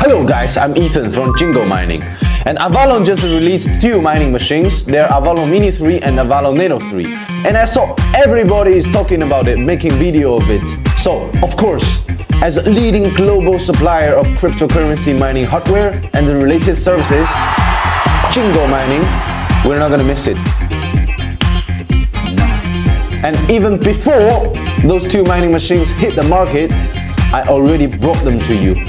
Hello guys, I'm Ethan from JingleMining, and Avalon just released two mining machines. They're Avalon Mini 3 and Avalon Nano 3. And I saw everybody is talking about it, making video of it. So, of course, as a leading global supplier of cryptocurrency mining hardware and the related services, JingleMining, we're not gonna miss it. And even before those two mining machines hit the market, I already brought them to you.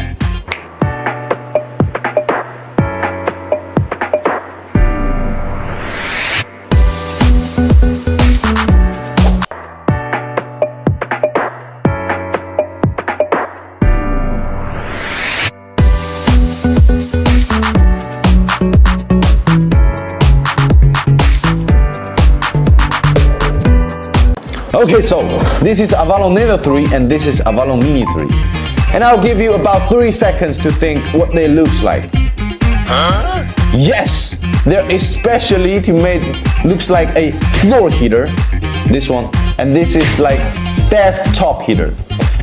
Okay, so this is Avalon Nano 3 and this is Avalon Mini 3. And I'll give you about 3 seconds to think what they looks like. Huh? Yes! They're especially looks like a floor heater, this one, and this is like desktop heater.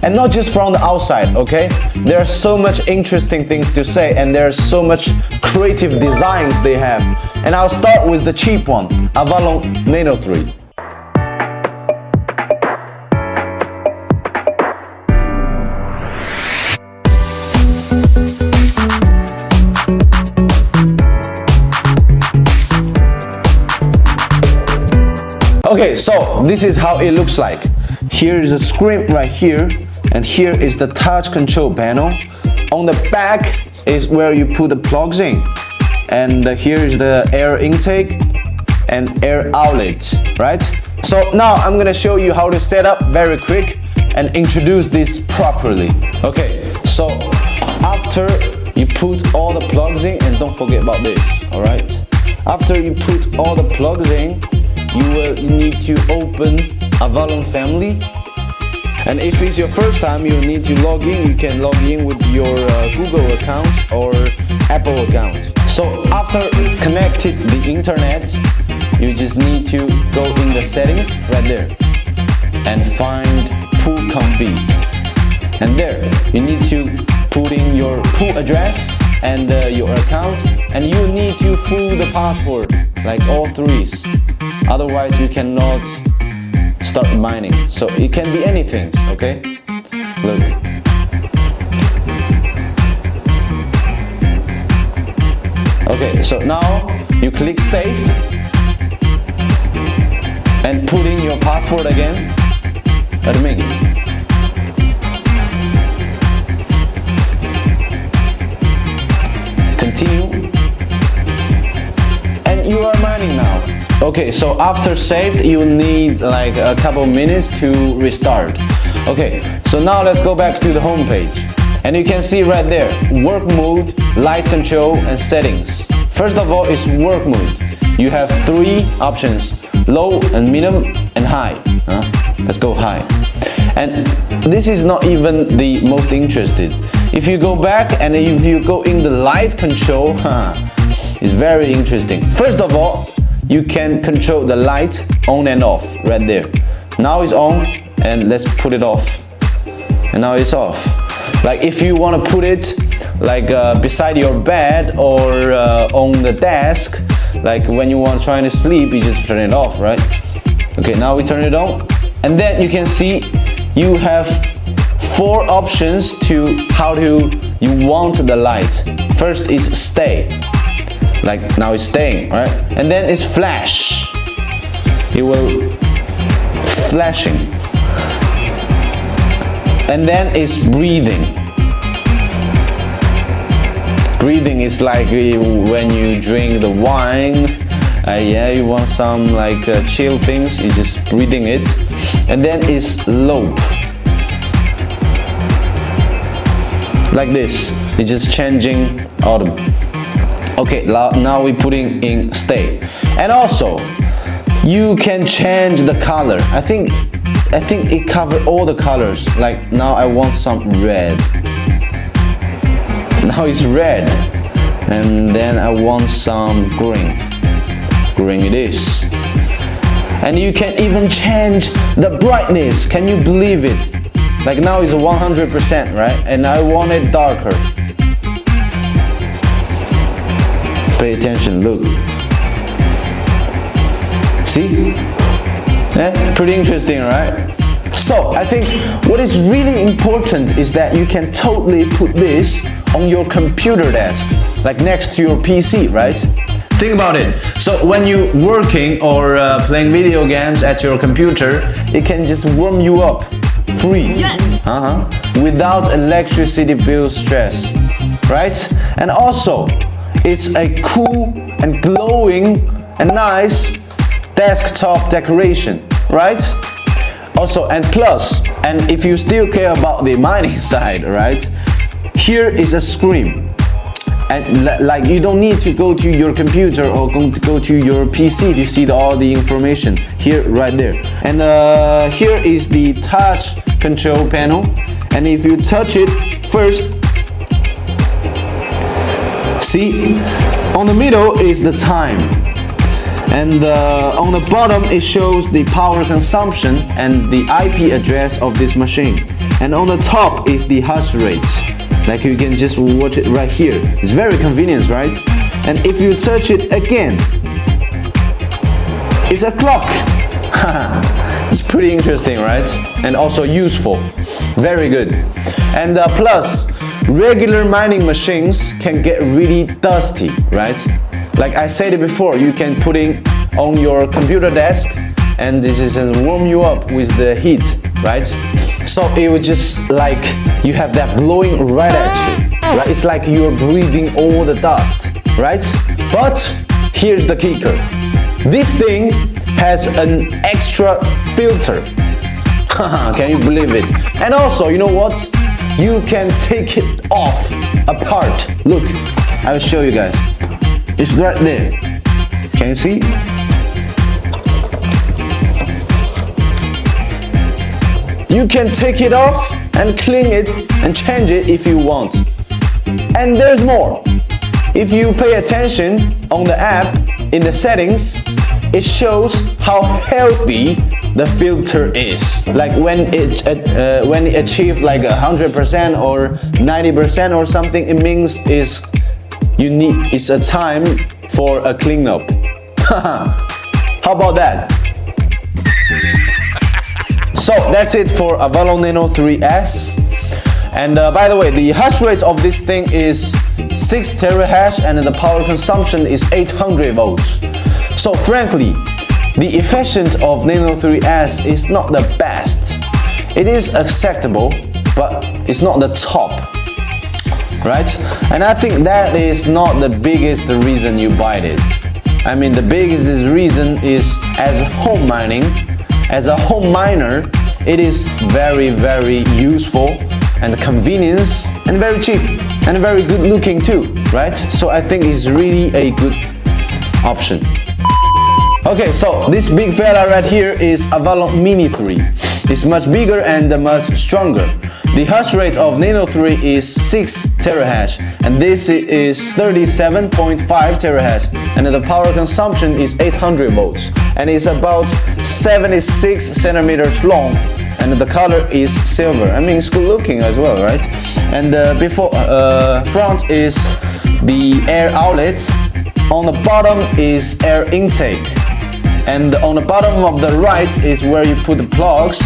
And not just from the outside, okay? There are so much interesting things to say and there are so much creative designs they have. And I'll start with the cheap one, Avalon Nano 3. Okay, so this is how it looks like. Here is the screen right here, and here is the touch control panel. On the back is where you put the plugs in, and here is the air intake and air outlet, right? So now I'm gonna show you how to set up very quick and introduce this properly. Okay, so after you put all the plugs in, and don't forget about this, all right? After you put all the plugs in, you will need to open Avalon family, and if it's your first time, you need to log in. You can log in with your Google account or Apple account. So after connected the internet, you just need to go in the settings right there and find pool config, and there you need to put in your pool address and your account, and you need to fill the password like all threes. Otherwise, you cannot start mining. So it can be anything, okay? Look. Okay, so now you click save and put in your password again. Admin. Continue. And you are mining now. Okay, so after saved, you need like a couple minutes to restart. Okay, so now let's go back to the home page. And you can see right there, work mode, light control, and settings. First of all, is work mode. You have 3 options, low and medium and high. Let's go high. And this is not even the most interested. If you go back and if you go in the light control, it's very interesting. First of all, you can control the light on and off right there. Now it's on, and let's put it off. And now it's off. Like if you want to put it like beside your bed or on the desk, like when you want trying to sleep, you just turn it off, right? Okay, now we turn it on, and then you can see you have 4 options to how you want the light. First is stay. Like now it's staying, right? And then it's flash. It will flashing. And then it's breathing. Breathing is like when you drink the wine. Yeah, you want some like chill things, you just breathing it. And then it's loop. Like this. It's just changing autumn. Okay, now we're putting in stay. And also, you can change the color. I think it covers all the colors. Like now I want some red. Now it's red. And then I want some green. Green it is. And you can even change the brightness. Can you believe it? Like now it's 100%, right? And I want it darker. Pay attention, look. See? Yeah, pretty interesting, right? So I think what is really important is that you can totally put this on your computer desk, like next to your PC, right? Think about it. So when you're working or playing video games at your computer, it can just warm you up free. Yes. Without electricity bill stress, right? And also, it's a cool and glowing and nice desktop decoration, right? Also, and plus, and if you still care about the mining side, right? Here is a screen. And like you don't need to go to your computer or go to your PC to see all the information here, right there. And here is the touch control panel. And if you touch it first, see, on the middle is the time. And on the bottom it shows the power consumption and the IP address of this machine. And on the top is the hash rate. Like you can just watch it right here. It's very convenient, right? And if you touch it again, it's a clock. It's pretty interesting, right? And also useful. Very good. And plus, regular mining machines can get really dusty, right? Like I said it before, you can put it on your computer desk and this is warm you up with the heat, right? So it would just like you have that blowing right at you, right? It's like you're breathing all the dust, right? But here's the kicker. This thing has an extra filter. Can you believe it? And also, you know what? You can take it off apart. Look, I will show you guys. It's right there. Can you see? You can take it off and clean it and change it if you want. And there's more. If you pay attention on the app in the settings, it shows how healthy the filter is. Like when it achieves like 100% or 90% or something, it means it's a time for a cleanup. How about that? So that's it for Avalon Nano 3S. And by the way, the hash rate of this thing is 6 terahash and the power consumption is 800 volts. So frankly, the efficiency of Nano 3S is not the best. It is acceptable, but it's not the top, right? And I think that is not the biggest reason you buy it. I mean, the biggest reason is as home mining, as a home miner, it is very, very useful and convenience and very cheap and very good looking too, right? So I think it's really a good option. Okay, so this big fella right here is Avalon Mini 3. It's much bigger and much stronger. The hash rate of Nano 3 is 6 terahash and this is 37.5 terahash and the power consumption is 800 volts and it's about 76 centimeters long and the color is silver. I mean, it's good looking as well, right? And front is the air outlet. On the bottom is air intake. And on the bottom of the right is where you put the plugs.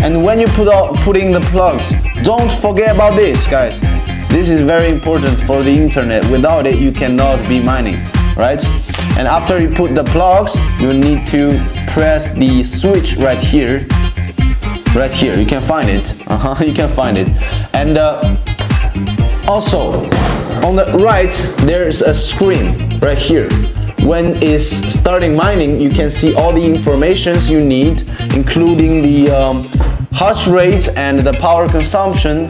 And when you put in the plugs, don't forget about this, guys. This is very important for the internet. Without it, you cannot be mining, right? And after you put the plugs, you need to press the switch right here. Right here, you can find it. You can find it. And also, on the right, there's a screen right here. When it's starting mining, you can see all the informations you need, including the hash rate and the power consumption,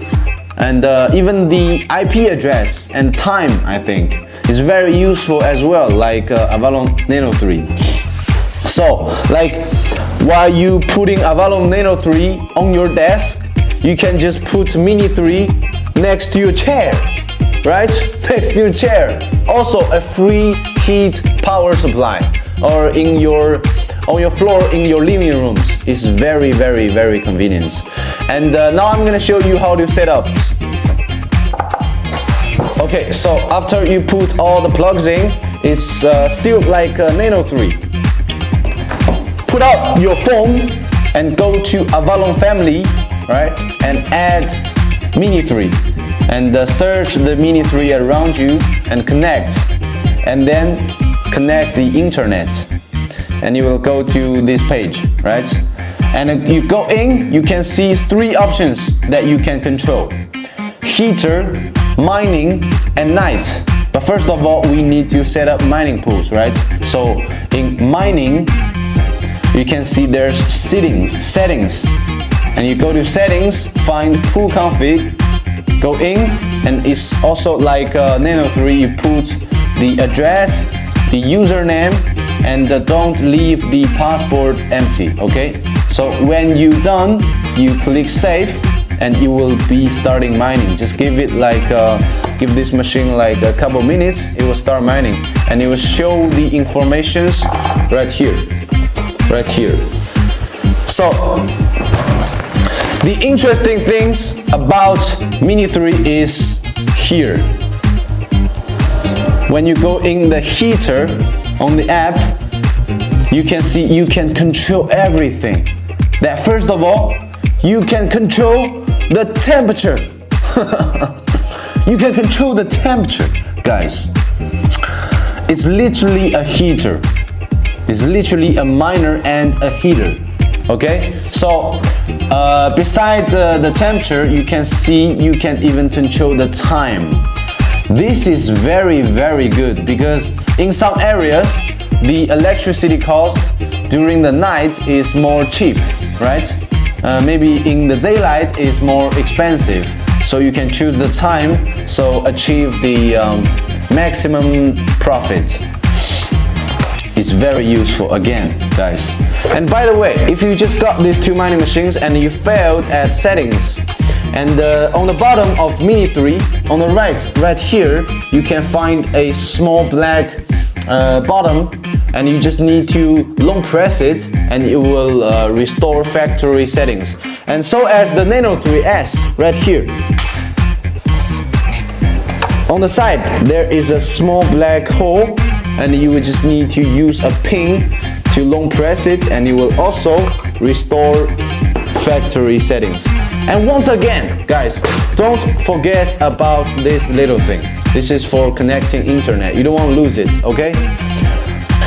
and even the IP address and time. I think is very useful as well, like Avalon Nano 3. So, like while you putting Avalon Nano 3 on your desk, you can just put Mini 3 next to your chair, right? Next to your chair. Also, a free heat power supply, or on your floor in your living rooms. It's very, very, very convenient. And now I'm gonna show you how to set up. Okay, so after you put all the plugs in, is still like Nano 3. Put out your phone and go to Avalon family, right? And add Mini 3 and search the Mini 3 around you and connect, and then connect the internet, and you will go to this page, right? And you go in, you can see 3 options that you can control: heater, mining, and night. But first of all, we need to set up mining pools, right? So in mining, you can see there's settings, and you go to settings, find pool config, go in, and it's also like Nano 3, you put the address, the username, and don't leave the password empty, okay? So when you're done, you click save, and you will be starting mining. Just give it like, give this machine like a couple minutes, it will start mining, and it will show the informations right here. Right here. So the interesting things about Mini 3 is here. When you go in the heater on the app, you can see you can control everything. That first of all, you can control the temperature. You can control the temperature, guys. It's literally a heater. It's literally a miner and a heater, okay? So besides the temperature, you can see you can even control the time. This is very, very good because in some areas the electricity cost during the night is more cheap, right? Maybe in the daylight is more expensive, so you can choose the time, so achieve the maximum profit. It's very useful again, guys. And by the way, if you just got these 2 mining machines and you failed at settings, and on the bottom of Mini 3, on the right here, you can find a small black bottom, and you just need to long press it, and it will restore factory settings. And so as the Nano 3S right here. On the side, there is a small black hole, and you will just need to use a pin to long press it, and it will also restore factory settings. And once again, guys, don't forget about this little thing. This is for connecting internet. You don't want to lose it, okay?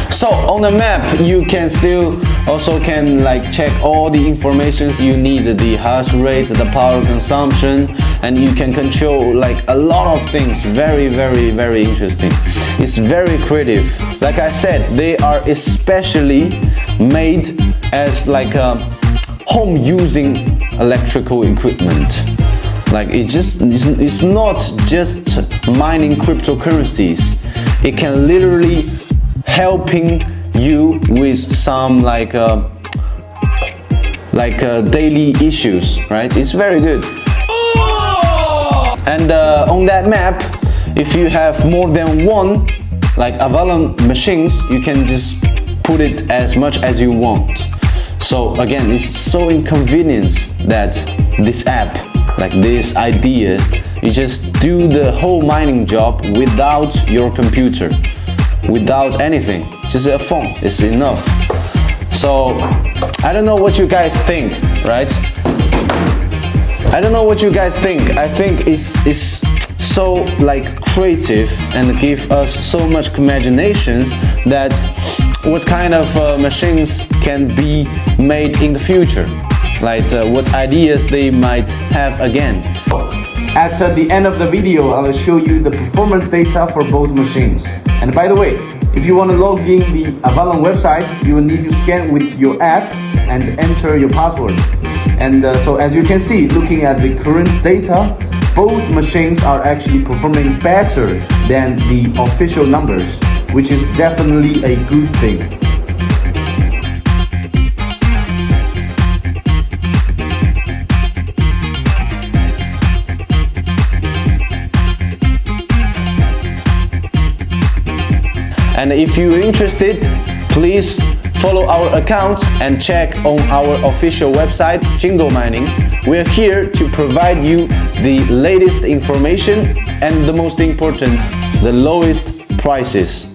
So on the map, you can still also like check all the informations you need, the hash rate, the power consumption, and you can control like a lot of things. Very, very, very interesting. It's very creative. Like I said, they are especially made as like a home using electrical equipment. Like it's not just mining cryptocurrencies. It can literally helping you with some like daily issues, right? It's very good. And on that map, if you have more than one like Avalon machines, you can just put it as much as you want. So again, it's so inconvenient that this app, like this idea, you just do the whole mining job without your computer, without anything, just a phone is enough. So I don't know what you guys think, right? I don't know what you guys think. I think it's so like creative and give us so much imaginations that what kind of machines can be made in the future, like what ideas they might have again. At the end of the video, I will show you the performance data for both machines. And by the way, if you want to log in the Avalon website, you will need to scan with your app and enter your password. And so as you can see, looking at the current data, both machines are actually performing better than the official numbers, which is definitely a good thing. And if you're interested, please follow our account and check on our official website, JingleMining. We're here to provide you the latest information and the most important, the lowest prices.